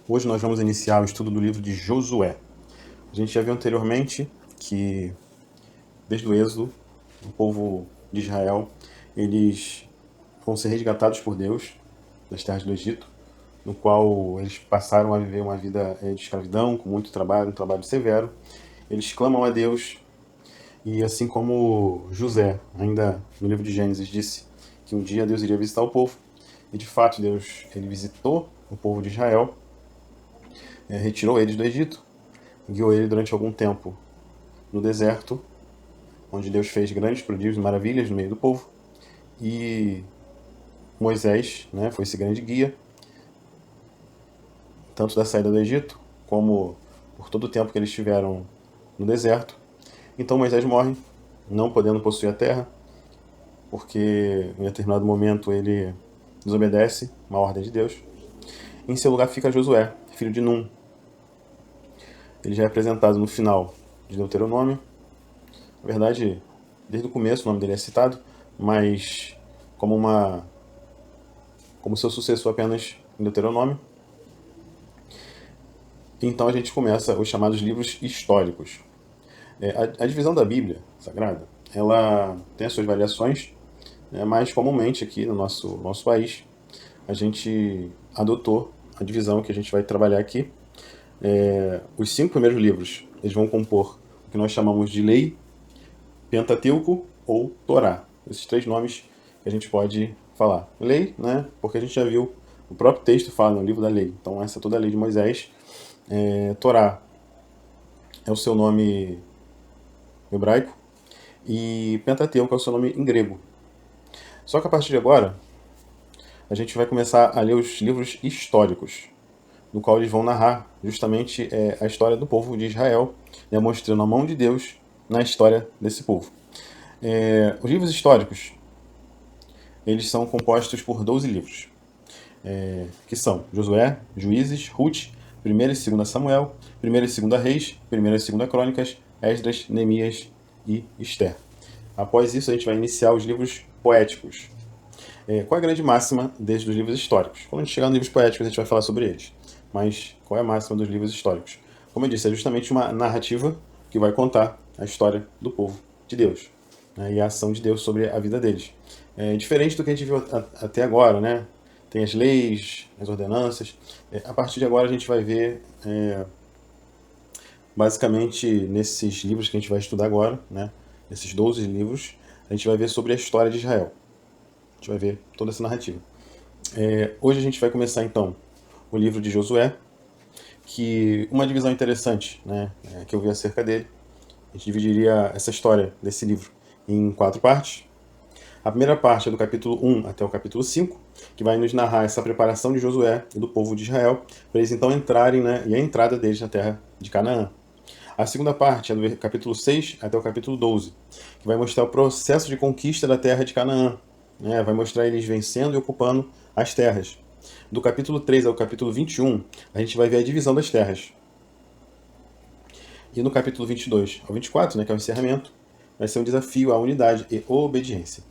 Hoje nós vamos iniciar o estudo do livro de Josué. A gente já viu anteriormente que, desde o Êxodo, o povo de Israel, eles vão ser resgatados por Deus das terras do Egito, no qual eles passaram a viver uma vida de escravidão, com muito trabalho, um trabalho severo. Eles clamam a Deus e, assim como José, ainda no livro de Gênesis, disse que um dia Deus iria visitar o povo, e de fato Deus ele visitou o povo de Israel, retirou eles do Egito, guiou ele durante algum tempo no deserto, onde Deus fez grandes prodígios e maravilhas no meio do povo, e Moisés, né, foi esse grande guia, tanto da saída do Egito, como por todo o tempo que eles estiveram no deserto. Então Moisés morre, não podendo possuir a terra, porque em determinado momento ele desobedece uma ordem de Deus. Em seu lugar fica Josué, filho de Num. Ele já é apresentado no final de Deuteronômio. Na verdade, desde o começo o nome dele é citado, mas como seu sucessor apenas em Deuteronômio. Então a gente começa os chamados livros históricos. A divisão da Bíblia Sagrada, ela tem as suas variações, mas comumente aqui no nosso país a gente adotou a divisão que a gente vai trabalhar aqui. Os 5 primeiros livros eles vão compor o que nós chamamos de Lei, Pentateuco ou Torá. Esses 3 nomes que a gente pode falar. Lei, né, porque a gente já viu, o próprio texto fala no livro da lei. Então essa é toda a lei de Moisés. Torá é o seu nome hebraico e Pentateuco é o seu nome em grego. Só que a partir de agora a gente vai começar a ler os livros históricos, no qual eles vão narrar justamente a história do povo de Israel, mostrando a mão de Deus na história desse povo. Os livros históricos eles são compostos por 12 livros, que são Josué, Juízes, Ruth, 1ª e 2ª Samuel, 1ª e 2ª Reis, 1ª e 2ª Crônicas, Esdras, Neemias e Esther. Após isso, a gente vai iniciar os livros poéticos. Qual é a grande máxima desde os livros históricos? Quando a gente chegar nos livros poéticos, a gente vai falar sobre eles. Mas qual é a máxima dos livros históricos? Como eu disse, é justamente uma narrativa que vai contar a história do povo de Deus, né, e a ação de Deus sobre a vida deles. Diferente do que a gente viu até agora, né? Tem as leis, as ordenanças. A partir de agora a gente vai ver, basicamente, nesses livros que a gente vai estudar agora, né? Nesses 12 livros, a gente vai ver sobre a história de Israel. A gente vai ver toda essa narrativa. Hoje a gente vai começar, então, o livro de Josué, que uma divisão interessante, né, que eu vi acerca dele, a gente dividiria essa história desse livro em 4 partes. A primeira parte é do capítulo 1 até o capítulo 5, que vai nos narrar essa preparação de Josué e do povo de Israel, para eles então entrarem, né, e a entrada deles na terra de Canaã. A segunda parte é do capítulo 6 até o capítulo 12, que vai mostrar o processo de conquista da terra de Canaã, né, vai mostrar eles vencendo e ocupando as terras. Do capítulo 3 ao capítulo 21, a gente vai ver a divisão das terras. E no capítulo 22 ao 24, né, que é o encerramento, vai ser um desafio à unidade e obediência.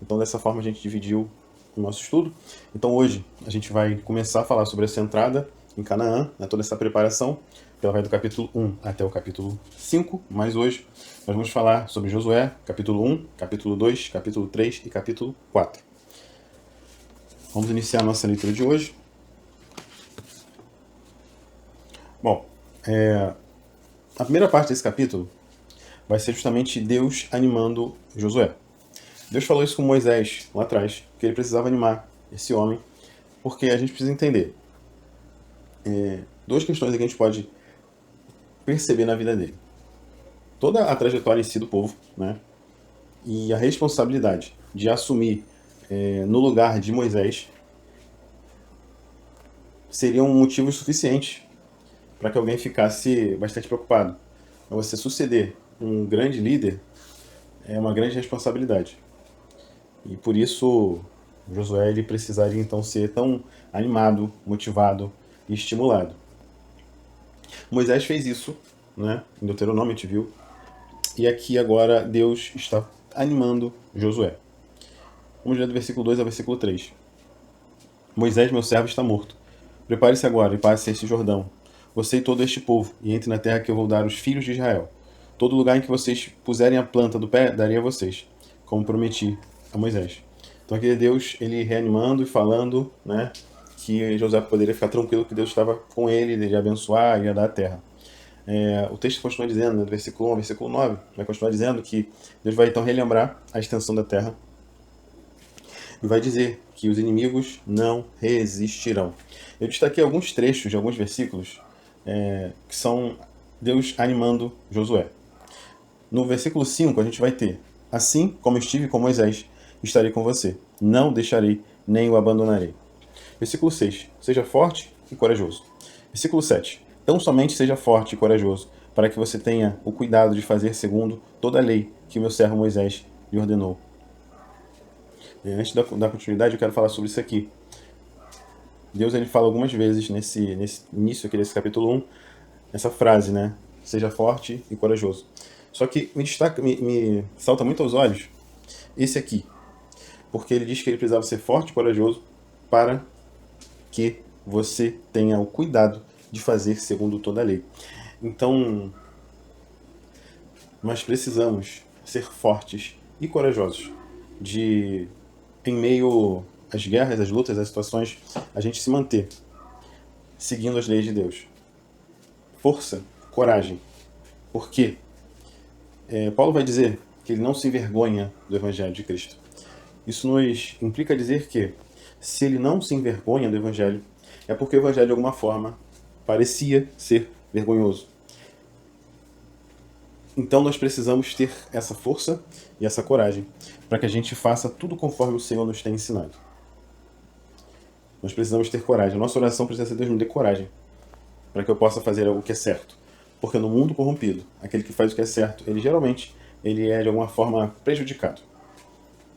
Então, dessa forma, a gente dividiu o nosso estudo. Então, hoje, a gente vai começar a falar sobre essa entrada em Canaã, né, toda essa preparação, que ela vai do capítulo 1 até o capítulo 5, mas hoje nós vamos falar sobre Josué, capítulo 1, capítulo 2, capítulo 3 e capítulo 4. Vamos iniciar a nossa leitura de hoje. Bom, a primeira parte desse capítulo vai ser justamente Deus animando Josué. Deus falou isso com Moisés lá atrás, que ele precisava animar esse homem, porque a gente precisa entender 2 questões que a gente pode perceber na vida dele. Toda a trajetória em si do povo, né, e a responsabilidade de assumir no lugar de Moisés seriam motivos suficientes para que alguém ficasse bastante preocupado. Você suceder um grande líder é uma grande responsabilidade. E por isso Josué ele precisaria então ser tão animado, motivado e estimulado. Moisés fez isso, né? Em Deuteronômio a gente viu. E aqui agora Deus está animando Josué. Vamos ler do versículo 2 ao versículo 3. Moisés, meu servo, está morto. Prepare-se agora e passe este Jordão, você e todo este povo, e entre na terra que eu vou dar aos filhos de Israel. Todo lugar em que vocês puserem a planta do pé, darei a vocês, como prometi a Moisés. Então aqui é Deus, ele reanimando e falando, né, que José poderia ficar tranquilo que Deus estava com ele, ele ia abençoar, ia dar a terra. O texto continua dizendo, né, do versículo 1 ao versículo 9, vai continuar dizendo que Deus vai então relembrar a extensão da terra e vai dizer que os inimigos não resistirão. Eu destaquei alguns trechos de alguns versículos que são Deus animando Josué. No versículo 5 a gente vai ter: assim como estive com Moisés, estarei com você. Não deixarei, nem o abandonarei. Versículo 6: seja forte e corajoso. Versículo 7: tão somente seja forte e corajoso, para que você tenha o cuidado de fazer segundo toda a lei que o meu servo Moisés lhe ordenou. Antes da continuidade, eu quero falar sobre isso aqui. Deus ele fala algumas vezes nesse início aqui desse capítulo 1, essa frase, né? Seja forte e corajoso. Só que me salta muito aos olhos esse aqui, porque ele diz que ele precisava ser forte e corajoso para que você tenha o cuidado de fazer segundo toda a lei. Então, nós precisamos ser fortes e corajosos em meio às guerras, às lutas, às situações, a gente se manter seguindo as leis de Deus. Força, coragem. Por quê? Paulo vai dizer que ele não se envergonha do Evangelho de Cristo. Isso nos implica dizer que, se ele não se envergonha do Evangelho, é porque o Evangelho, de alguma forma, parecia ser vergonhoso. Então nós precisamos ter essa força e essa coragem para que a gente faça tudo conforme o Senhor nos tem ensinado. Nós precisamos ter coragem. A nossa oração precisa ser: Deus me dê coragem para que eu possa fazer algo que é certo. Porque no mundo corrompido, aquele que faz o que é certo, ele geralmente é de alguma forma prejudicado.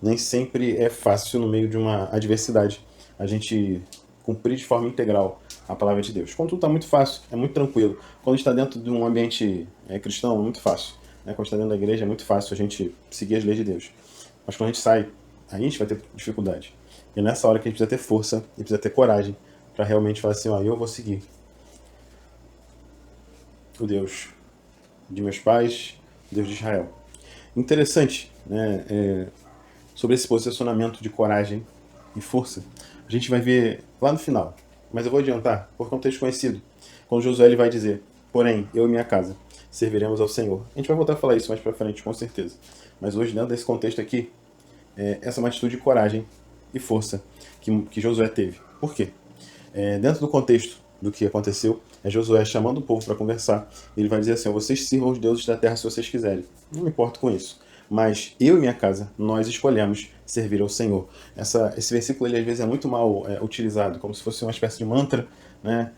Nem sempre é fácil, no meio de uma adversidade, a gente cumprir de forma integral a palavra de Deus. Quando tudo está muito fácil, é muito tranquilo. Quando está dentro de um ambiente cristão, é muito fácil. Quando está dentro da igreja, é muito fácil a gente seguir as leis de Deus. Mas quando a gente sai, aí a gente vai ter dificuldade. E é nessa hora que a gente precisa ter força e precisa ter coragem para realmente falar assim: eu vou seguir o Deus de meus pais, Deus de Israel. Interessante, né? Sobre esse posicionamento de coragem e força, a gente vai ver lá no final. Mas eu vou adiantar, porque é um texto conhecido. Quando Josué ele vai dizer: porém, eu e minha casa serviremos ao Senhor. A gente vai voltar a falar isso mais pra frente, com certeza. Mas hoje, dentro desse contexto aqui, essa é uma atitude de coragem e força que Josué teve. Por quê? Dentro do contexto do que aconteceu, é Josué chamando o povo para conversar. Ele vai dizer assim: vocês sirvam os deuses da terra se vocês quiserem. Não me importo com isso. Mas eu e minha casa, nós escolhemos servir ao Senhor. Esse versículo, ele às vezes é muito mal utilizado, como se fosse uma espécie de mantra, né,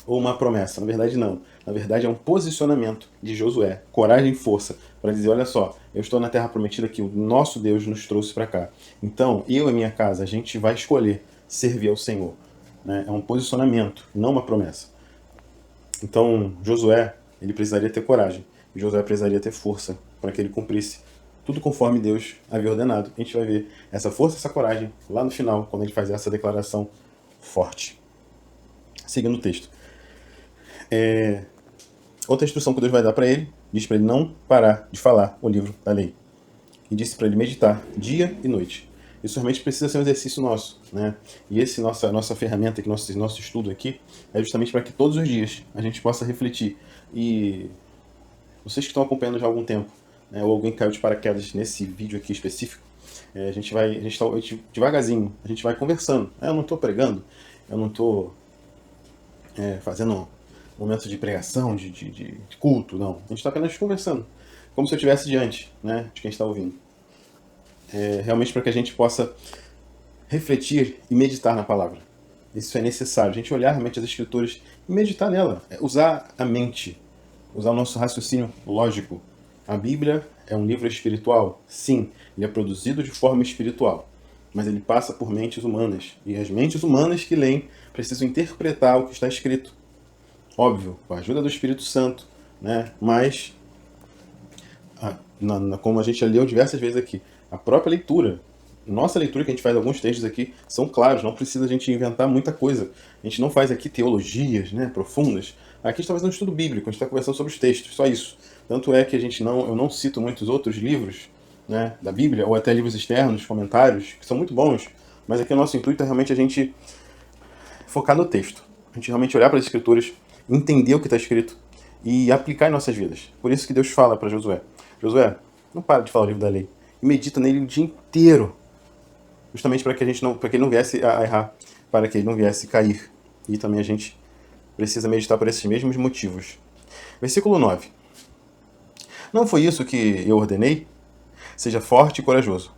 ou uma promessa. Na verdade, não. Na verdade, é um posicionamento de Josué, coragem e força, para dizer: olha só, eu estou na terra prometida que o nosso Deus nos trouxe para cá. Então, eu e minha casa, a gente vai escolher servir ao Senhor. É um posicionamento, não uma promessa. Então, Josué, ele precisaria ter coragem. E Josué precisaria ter força para que ele cumprisse tudo conforme Deus havia ordenado. A gente vai ver essa força e essa coragem lá no final, quando ele faz essa declaração forte. Seguindo o texto. Outra instrução que Deus vai dar para ele, diz para ele não parar de falar o livro da lei. E disse para ele meditar dia e noite. Isso realmente precisa ser um exercício nosso, né? E nossa ferramenta, nosso estudo aqui, é justamente para que todos os dias a gente possa refletir. E vocês que estão acompanhando já há algum tempo, né, ou alguém caiu de paraquedas nesse vídeo aqui específico, a gente devagarzinho, a gente vai conversando. Eu não estou pregando, eu não estou fazendo um momento de pregação, de culto, não. A gente está apenas conversando, como se eu estivesse diante, né, de quem está ouvindo. Realmente para que a gente possa refletir e meditar na palavra. Isso é necessário, a gente olhar realmente as escrituras e meditar nela, usar a mente, usar o nosso raciocínio lógico. A Bíblia é um livro espiritual? Sim, ele é produzido de forma espiritual, mas ele passa por mentes humanas, e as mentes humanas que leem precisam interpretar o que está escrito. Óbvio, com a ajuda do Espírito Santo, né? Mas, como a gente já leu diversas vezes aqui, a própria leitura nossa leitura que a gente faz alguns textos aqui são claros, não precisa a gente inventar muita coisa. A gente não faz aqui teologias, né, profundas. Aqui a gente está fazendo um estudo bíblico, a gente está conversando sobre os textos, só isso. Tanto é que eu não cito muitos outros livros, né, da Bíblia, ou até livros externos, comentários, que são muito bons, mas aqui o nosso intuito é realmente a gente focar no texto. A gente realmente olhar para as escrituras, entender o que está escrito e aplicar em nossas vidas. Por isso que Deus fala para Josué: Josué, não para de falar o livro da lei. E medita nele o dia inteiro. Justamente para que para que ele não viesse a errar, para que ele não viesse a cair. E também a gente precisa meditar por esses mesmos motivos. Versículo 9. Não foi isso que eu ordenei? Seja forte e corajoso.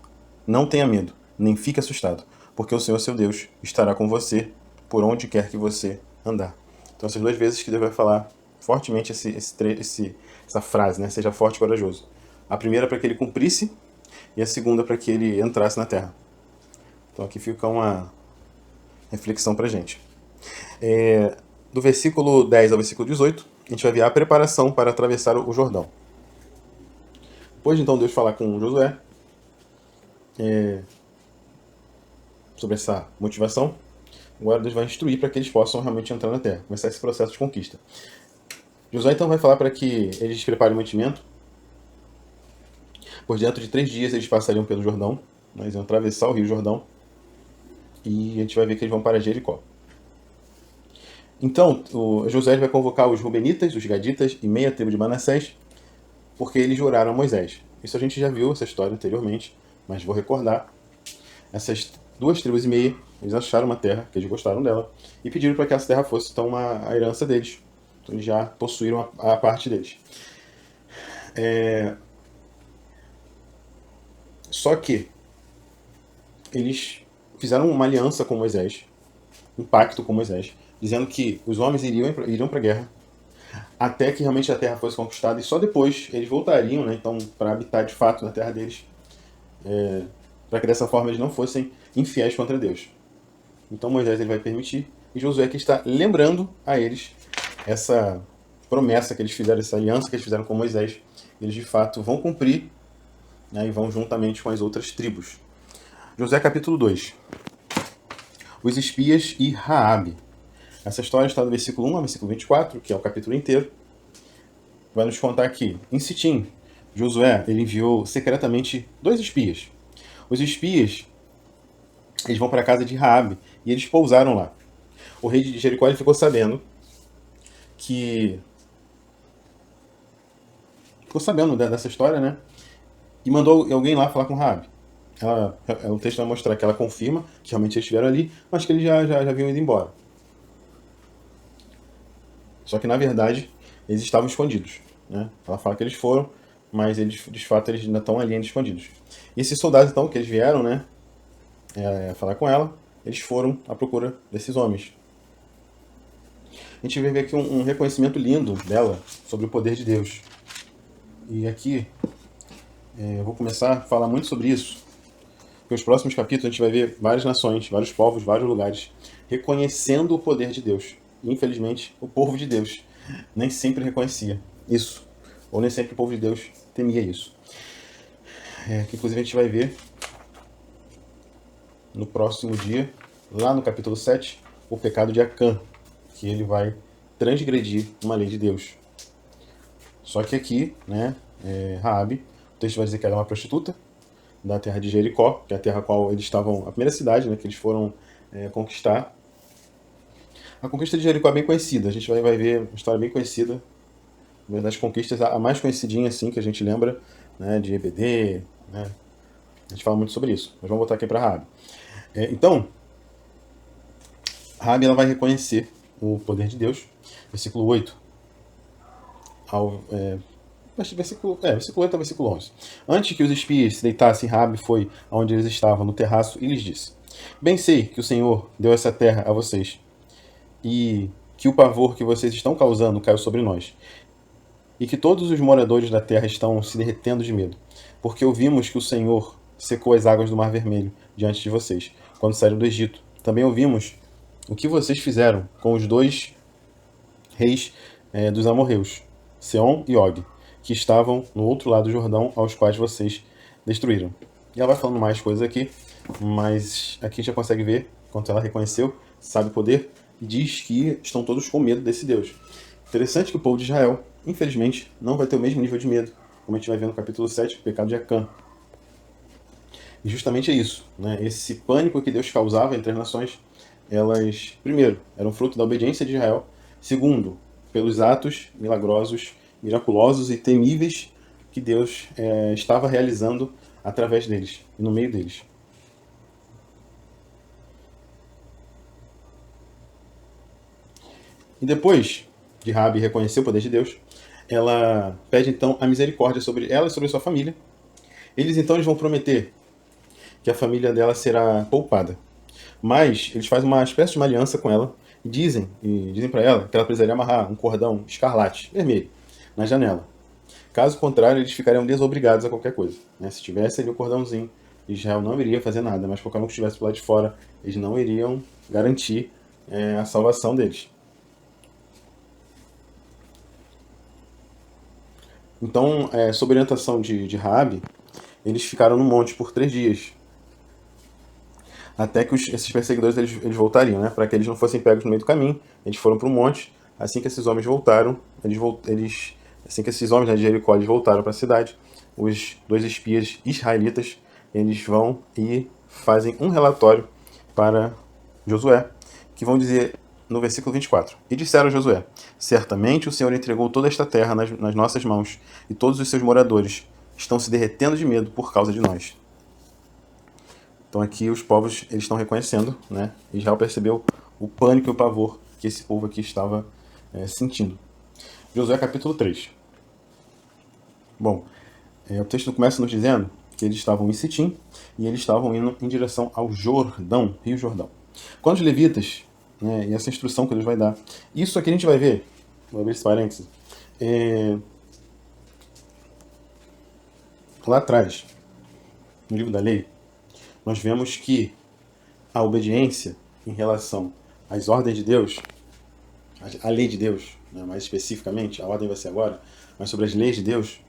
Não tenha medo, nem fique assustado, porque o Senhor seu Deus estará com você por onde quer que você andar. Então, essas duas vezes que Deus vai falar fortemente essa frase, né? Seja forte e corajoso. A primeira para que ele cumprisse e a segunda para que ele entrasse na terra. Então, aqui fica uma reflexão para a gente. Do versículo 10 ao versículo 18, a gente vai ver a preparação para atravessar o Jordão. Depois, então, Deus falar com Josué sobre essa motivação, agora Deus vai instruir para que eles possam realmente entrar na terra, começar esse processo de conquista. Josué então vai falar para que eles preparem o mantimento. Por dentro de 3 dias eles passariam pelo Jordão, eles iam atravessar o rio Jordão, e a gente vai ver que eles vão para Jericó. Então, Josué vai convocar os Rubenitas, os Gaditas e meia tribo de Manassés, porque eles juraram a Moisés. Isso a gente já viu essa história anteriormente, mas vou recordar. Essas 2 tribos e meia, eles acharam uma terra, que eles gostaram dela, e pediram para que essa terra fosse então a herança deles. Então eles já possuíram a parte deles. Só que eles fizeram uma aliança com Moisés, um pacto com Moisés, dizendo que os homens iriam para a guerra, até que realmente a terra fosse conquistada, e só depois eles voltariam, né, então, para habitar de fato na terra deles, para que dessa forma eles não fossem infiéis contra Deus. Então Moisés ele vai permitir, e Josué que está lembrando a eles essa promessa que eles fizeram, essa aliança que eles fizeram com Moisés. Eles de fato vão cumprir, né, e vão juntamente com as outras tribos. Josué capítulo 2. Os espias e Raabe. Essa história está do versículo 1 ao versículo 24, que é o capítulo inteiro. Vai nos contar que, em Sitim, Josué ele enviou secretamente 2 espias. Os espias eles vão para a casa de Raabe e eles pousaram lá. O rei de Jericó ele ficou sabendo dessa história, né? E mandou alguém lá falar com Raabe. O texto vai mostrar que ela confirma que realmente eles estiveram ali, mas que eles já haviam ido embora. Só que, na verdade, eles estavam escondidos, né? Ela fala que eles foram, mas eles, de fato, eles ainda estão ali ainda escondidos. E esses soldados, então, que eles vieram, né, falar com ela, eles foram à procura desses homens. A gente vai ver aqui um reconhecimento lindo dela sobre o poder de Deus. E aqui eu vou começar a falar muito sobre isso, porque os próximos capítulos a gente vai ver várias nações, vários povos, vários lugares reconhecendo o poder de Deus. E, infelizmente, o povo de Deus nem sempre reconhecia isso, ou nem sempre o povo de Deus temia isso. Que inclusive a gente vai ver no próximo dia, lá no capítulo 7, o pecado de Acã, que ele vai transgredir uma lei de Deus. Só que aqui, né, Raabe, o texto vai dizer que ela é uma prostituta da terra de Jericó, que é a terra a qual eles estavam, a primeira cidade, né, que eles foram conquistar. A conquista de Jericó é bem conhecida, a gente vai ver uma história bem conhecida, uma das conquistas, a mais conhecidinha assim, que a gente lembra, né, de EBD, né, a gente fala muito sobre isso, mas vamos voltar aqui para Raabe. Então, Raabe ela vai reconhecer o poder de Deus, versículo 8, versículo 8 ao versículo 11. Antes que os espias se deitassem, Raabe foi aonde eles estavam, no terraço, e lhes disse: Bem sei que o Senhor deu essa terra a vocês, e que o pavor que vocês estão causando caiu sobre nós, e que todos os moradores da terra estão se derretendo de medo, porque ouvimos que o Senhor secou as águas do Mar Vermelho diante de vocês, quando saíram do Egito. Também ouvimos o que vocês fizeram com os 2 reis dos amorreus, Seom e Og, que estavam no outro lado do Jordão, aos quais vocês destruíram. E ela vai falando mais coisas aqui, Mas aqui a gente já consegue ver, quando ela reconheceu, sabe o poder, diz que estão todos com medo desse Deus. Interessante que o povo de Israel, infelizmente, não vai ter o mesmo nível de medo, como a gente vai ver no capítulo 7, o pecado de Acã. E justamente é isso, né? Esse pânico que Deus causava entre as nações, elas, primeiro, eram fruto da obediência de Israel, segundo, pelos atos milagrosos, miraculosos e temíveis que Deus estava realizando através deles e no meio deles. E depois de Rabi reconhecer o poder de Deus, ela pede então a misericórdia sobre ela e sobre sua família. Eles vão prometer que a família dela será poupada. Mas eles fazem uma espécie de uma aliança com ela e dizem para ela que ela precisaria amarrar um cordão escarlate, vermelho, na janela. Caso contrário, eles ficariam desobrigados a qualquer coisa. Né? Se tivesse ali o cordãozinho, Israel não iria fazer nada, mas qualquer um que estivesse do lado de fora, eles não iriam garantir a salvação deles. Então, sob orientação de Raabe, eles ficaram no monte por 3 dias, até que esses perseguidores eles voltariam, né? Para que eles não fossem pegos no meio do caminho. Eles foram para o monte. Assim que esses homens voltaram, assim que esses homens, né, de Jericó eles voltaram para a cidade, os 2 espias israelitas eles vão e fazem um relatório para Josué, que vão dizer no versículo 24: E disseram a Josué: Certamente o Senhor entregou toda esta terra nas nossas mãos, e todos os seus moradores estão se derretendo de medo por causa de nós. Então aqui os povos eles estão reconhecendo, né? Israel percebeu o pânico e o pavor que esse povo aqui estava sentindo. Josué capítulo 3. Bom, o texto começa nos dizendo que eles estavam em Sitim e eles estavam indo em direção ao Jordão, Rio Jordão. Quando os levitas, né, e essa instrução que Deus vai dar, isso aqui a gente vai ver, vou abrir esse parênteses, lá atrás, no livro da lei, nós vemos que a obediência em relação às ordens de Deus, a lei de Deus, né, mais especificamente, a ordem vai ser agora, mas sobre as leis de Deus,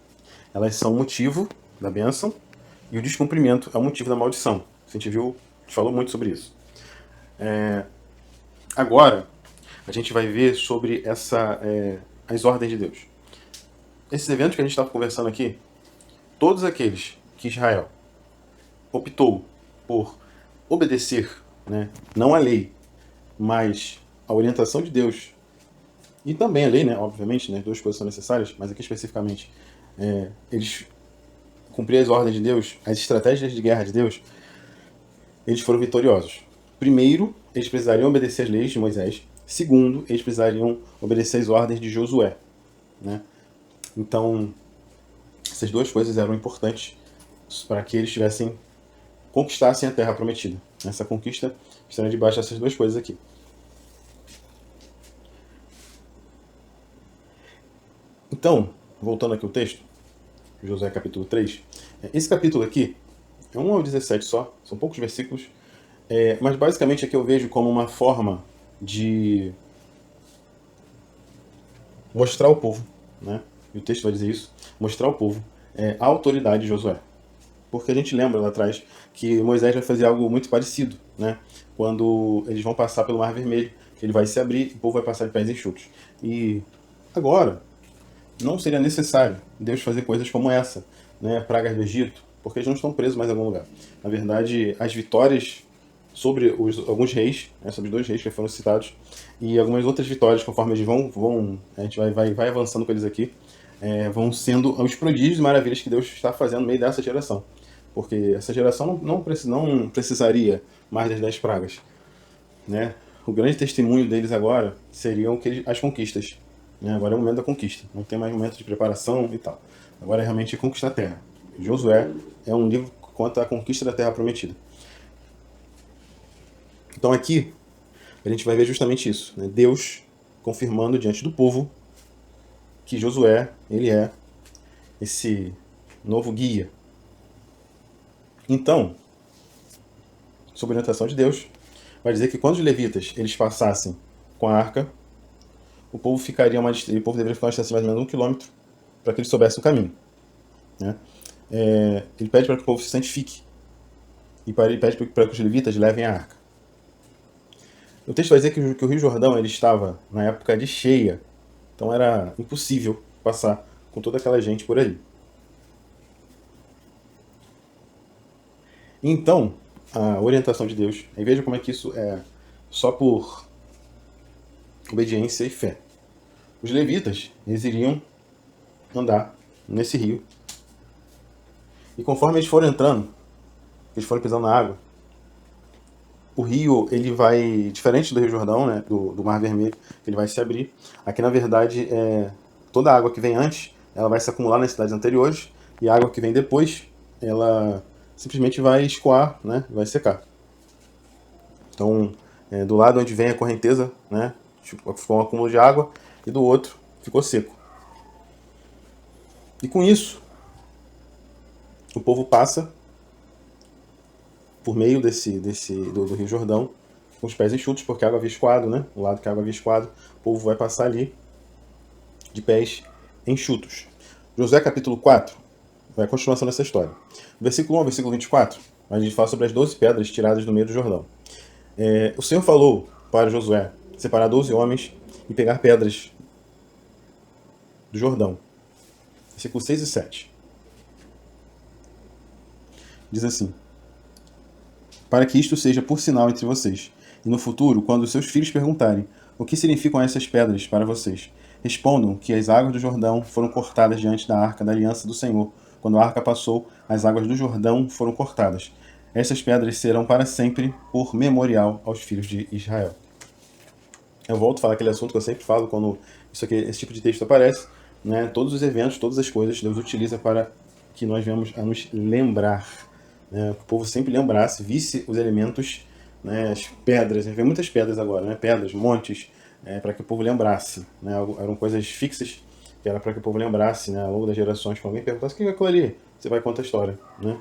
elas são o motivo da bênção e o descumprimento é o motivo da maldição. A gente falou muito sobre isso. Agora, a gente vai ver sobre as ordens de Deus. Esses eventos que a gente estava conversando aqui, todos aqueles que Israel optou por obedecer, né, não a lei, mas a orientação de Deus, e também a lei, né, obviamente, né, 2 coisas são necessárias, mas aqui especificamente, eles cumprir as ordens de Deus, as estratégias de guerra de Deus, eles foram vitoriosos. Primeiro, eles precisariam obedecer as leis de Moisés. Segundo, eles precisariam obedecer as ordens de Josué. Né? Então, essas 2 coisas eram importantes para que eles conquistassem a terra prometida. Essa conquista estaria debaixo dessas 2 coisas aqui. Então, voltando aqui ao texto, Josué capítulo 3, esse capítulo aqui é 1 ao 17 só, são poucos versículos, mas basicamente aqui eu vejo como uma forma de mostrar ao povo, né? E o texto vai dizer isso, mostrar ao povo a autoridade de Josué. Porque a gente lembra lá atrás que Moisés vai fazer algo muito parecido, né? Quando eles vão passar pelo Mar Vermelho, que ele vai se abrir e o povo vai passar de pés enxutos. E agora, não seria necessário Deus fazer coisas como essa, né? Pragas do Egito, porque eles não estão presos mais em algum lugar. Na verdade, as vitórias sobre alguns reis, né, sobre 2 reis que foram citados, e algumas outras vitórias, conforme eles a gente vai avançando com eles aqui, vão sendo os prodígios e maravilhas que Deus está fazendo no meio dessa geração. Porque essa geração não precisaria mais das 10 pragas. Né? O grande testemunho deles agora seriam as conquistas. Né? Agora é o momento da conquista. Não tem mais momento de preparação e tal. Agora é realmente conquistar a terra. Josué é um livro quanto à conquista da terra prometida. Então aqui a gente vai ver justamente isso. Né? Deus confirmando diante do povo que Josué ele é esse novo guia. Então, sob a orientação de Deus, vai dizer que quando os levitas eles passassem com a arca, o povo deveria ficar uma distância de mais ou menos 1 quilômetro para que eles soubessem o caminho. Né? Ele pede para que o povo se santifique. e ele pede para que os levitas levem a arca. O texto vai dizer que o Rio Jordão ele estava na época de cheia, então era impossível passar com toda aquela gente por ali. Então, a orientação de Deus, aí veja como é que isso é só por obediência e fé. Os levitas, eles iriam andar nesse rio. E conforme eles foram entrando, eles foram pisando na água, o rio, ele vai, diferente do Rio Jordão, né, do Mar Vermelho, ele vai se abrir. Aqui, na verdade, toda a água que vem antes, ela vai se acumular nas cidades anteriores, e a água que vem depois, ela simplesmente vai escoar, né, vai secar. Então, do lado onde vem a correnteza, né, ficou um acúmulo de água, e do outro ficou seco. E com isso, o povo passa por meio do Rio Jordão, com os pés enxutos, porque a água havia escoado, né? O lado que a água havia escoado, o povo vai passar ali de pés enxutos. Josué capítulo 4, vai a continuação dessa história. Versículo 1 ao versículo 24, a gente fala sobre as 12 pedras tiradas do meio do Jordão. O Senhor falou para Josué separar 12 homens e pegar pedras do Jordão. Versículos 6 e 7. Diz assim: para que isto seja por sinal entre vocês, e no futuro, quando seus filhos perguntarem o que significam essas pedras para vocês, respondam que as águas do Jordão foram cortadas diante da arca da aliança do Senhor. Quando a arca passou, as águas do Jordão foram cortadas. Essas pedras serão para sempre por memorial aos filhos de Israel. Eu volto a falar aquele assunto que eu sempre falo quando esse tipo de texto aparece, né? Todos os eventos, todas as coisas, Deus utiliza para que nós venhamos a nos lembrar, né? Que o povo sempre lembrasse, visse os elementos, né? As pedras, a gente vê muitas pedras agora, né? Pedras, montes, para que o povo lembrasse, né? Eram coisas fixas, que era para que o povo lembrasse, né? Ao longo das gerações, quando alguém perguntasse o que é aquilo ali, você vai contar a história, né?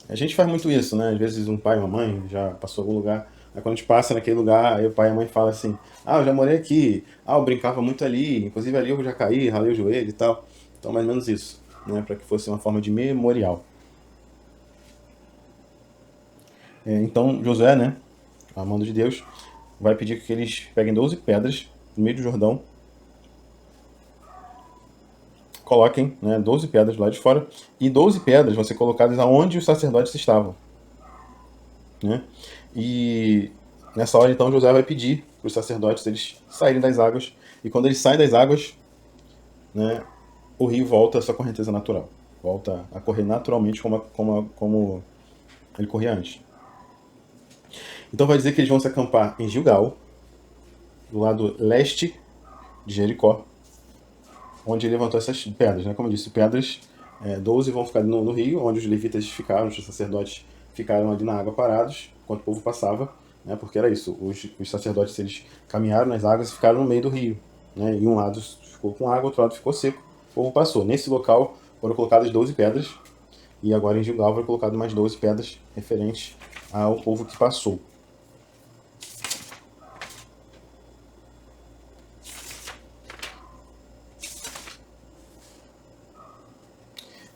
A gente faz muito isso, né? Às vezes um pai, uma mãe já passou em algum lugar, aí quando a gente passa naquele lugar, aí o pai e a mãe falam assim: ah, eu já morei aqui, ah, eu brincava muito ali, inclusive ali eu já caí, ralei o joelho e tal. Então, mais ou menos isso, né? Para que fosse uma forma de memorial. Então, Josué, né, a mando de Deus, vai pedir que eles peguem 12 pedras no meio do Jordão, coloquem, né, 12 pedras do lado de fora, e 12 pedras vão ser colocadas aonde os sacerdotes estavam, né? E nessa hora, então, Josué vai pedir para os sacerdotes eles saírem das águas, e quando eles saem das águas, né, o rio volta à sua correnteza natural, volta a correr naturalmente como ele corria antes. Então vai dizer que eles vão se acampar em Gilgal, do lado leste de Jericó, onde ele levantou essas pedras, né? Como eu disse, pedras, 12 vão ficar no rio, onde os levitas ficaram, os sacerdotes ficaram ali na água parados, enquanto o povo passava, né? Porque era isso, os sacerdotes eles caminharam nas águas e ficaram no meio do rio, né? E um lado ficou com água, outro lado ficou seco, o povo passou. Nesse local foram colocadas 12 pedras, e agora em Gilgal foram colocadas mais 12 pedras referentes ao povo que passou.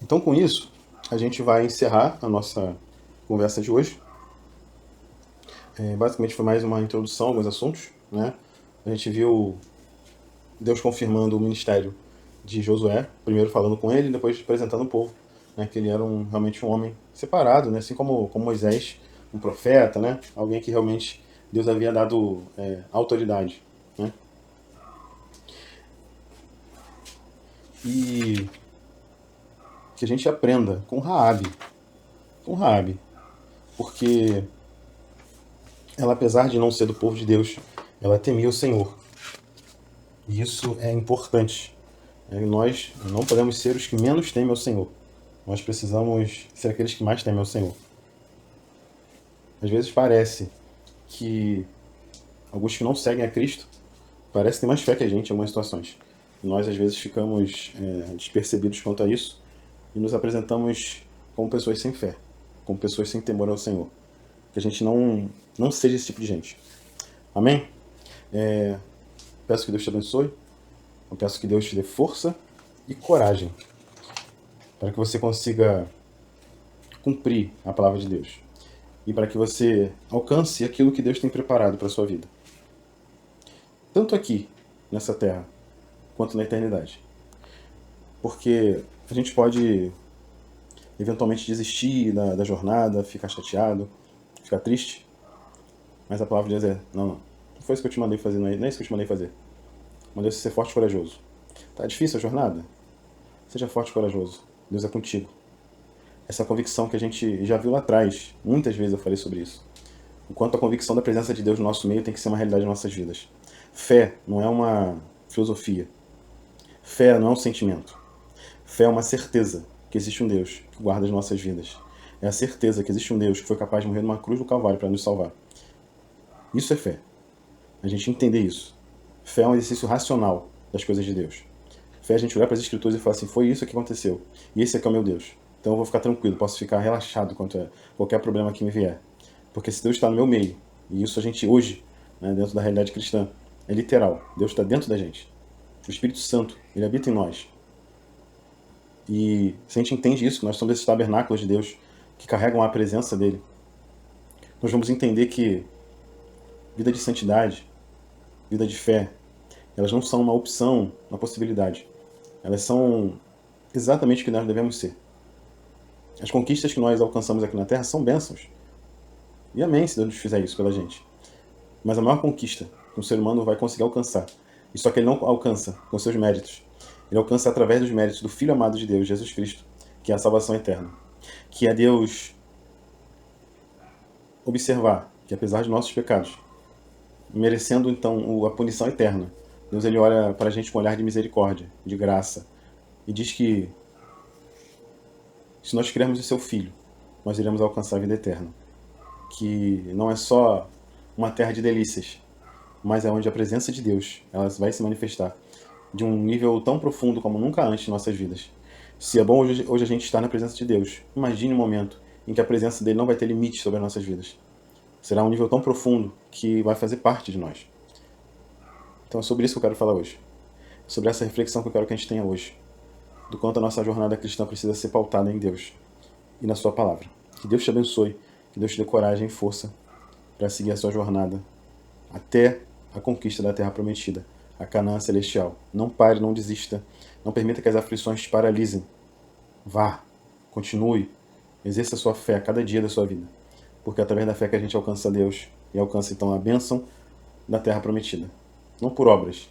Então, com isso, a gente vai encerrar a nossa conversa de hoje. Basicamente foi mais uma introdução a alguns assuntos, né? A gente viu Deus confirmando o ministério de Josué, primeiro falando com ele, depois apresentando o povo, né? Que ele era realmente um homem separado, né? Assim como Moisés, um profeta, né? Alguém que realmente Deus havia dado autoridade, né? E que a gente aprenda com Raabe, porque ela, apesar de não ser do povo de Deus, ela temia o Senhor. E isso é importante. Nós não podemos ser os que menos temem ao Senhor. Nós precisamos ser aqueles que mais temem ao Senhor. Às vezes parece que alguns que não seguem a Cristo parecem ter mais fé que a gente em algumas situações. Nós, às vezes, ficamos despercebidos quanto a isso e nos apresentamos como pessoas sem fé, como pessoas sem temor ao Senhor. Que a gente não seja esse tipo de gente. Amém? Peço que Deus te abençoe. Eu peço que Deus te dê força e coragem para que você consiga cumprir a palavra de Deus. e para que você alcance aquilo que Deus tem preparado para a sua vida. Tanto aqui, nessa terra, quanto na eternidade. Porque a gente pode eventualmente desistir da jornada, ficar chateado, ficar triste, mas a palavra de Deus é: não, não foi isso que eu te mandei fazer, não é isso que eu te mandei fazer. Mandei você ser forte e corajoso. Tá difícil a jornada? Seja forte e corajoso. Deus é contigo. Essa convicção que a gente já viu lá atrás, muitas vezes eu falei sobre isso. O quanto a convicção da presença de Deus no nosso meio tem que ser uma realidade em nossas vidas. Fé não é uma filosofia. Fé não é um sentimento. Fé é uma certeza que existe um Deus que guarda as nossas vidas. É a certeza que existe um Deus que foi capaz de morrer numa cruz do Calvário para nos salvar. Isso é fé. A gente entender isso. Fé é um exercício racional das coisas de Deus. Fé é a gente olhar para as Escrituras e falar assim: foi isso que aconteceu. E esse aqui é o meu Deus. Então eu vou ficar tranquilo, posso ficar relaxado quanto a qualquer problema que me vier. Porque se Deus está no meu meio, e isso a gente hoje, né, dentro da realidade cristã, é literal. Deus está dentro da gente. O Espírito Santo, ele habita em nós. E se a gente entende isso, que nós somos esses tabernáculos de Deus que carregam a presença dele, nós vamos entender que vida de santidade, vida de fé, elas não são uma opção, uma possibilidade. Elas são exatamente o que nós devemos ser. As conquistas que nós alcançamos aqui na Terra são bênçãos. E amém se Deus fizer isso pela gente. Mas a maior conquista que um ser humano vai conseguir alcançar, e só que ele não alcança com seus méritos, ele alcança através dos méritos do Filho amado de Deus, Jesus Cristo, que é a salvação eterna. Que é Deus observar que, apesar de nossos pecados, merecendo então a punição eterna, Deus ele olha para a gente com um olhar de misericórdia, de graça, e diz que se nós crermos em seu Filho, nós iremos alcançar a vida eterna. Que não é só uma terra de delícias, mas é onde a presença de Deus ela vai se manifestar de um nível tão profundo como nunca antes em nossas vidas. Se é bom hoje a gente estar na presença de Deus, imagine um momento em que a presença dele não vai ter limite sobre as nossas vidas. Será um nível tão profundo que vai fazer parte de nós. Então é sobre isso que eu quero falar hoje. Sobre essa reflexão que eu quero que a gente tenha hoje. Do quanto a nossa jornada cristã precisa ser pautada em Deus e na sua palavra. Que Deus te abençoe, que Deus te dê coragem e força para seguir a sua jornada até a conquista da terra prometida, a Canaã celestial. Não pare, não desista, não permita que as aflições te paralisem. Vá, continue, exerça a sua fé a cada dia da sua vida, porque é através da fé que a gente alcança Deus e alcança então a bênção da terra prometida. Não por obras,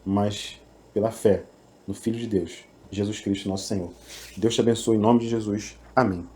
mas pela fé no Filho de Deus, Jesus Cristo, nosso Senhor. Deus te abençoe em nome de Jesus. Amém.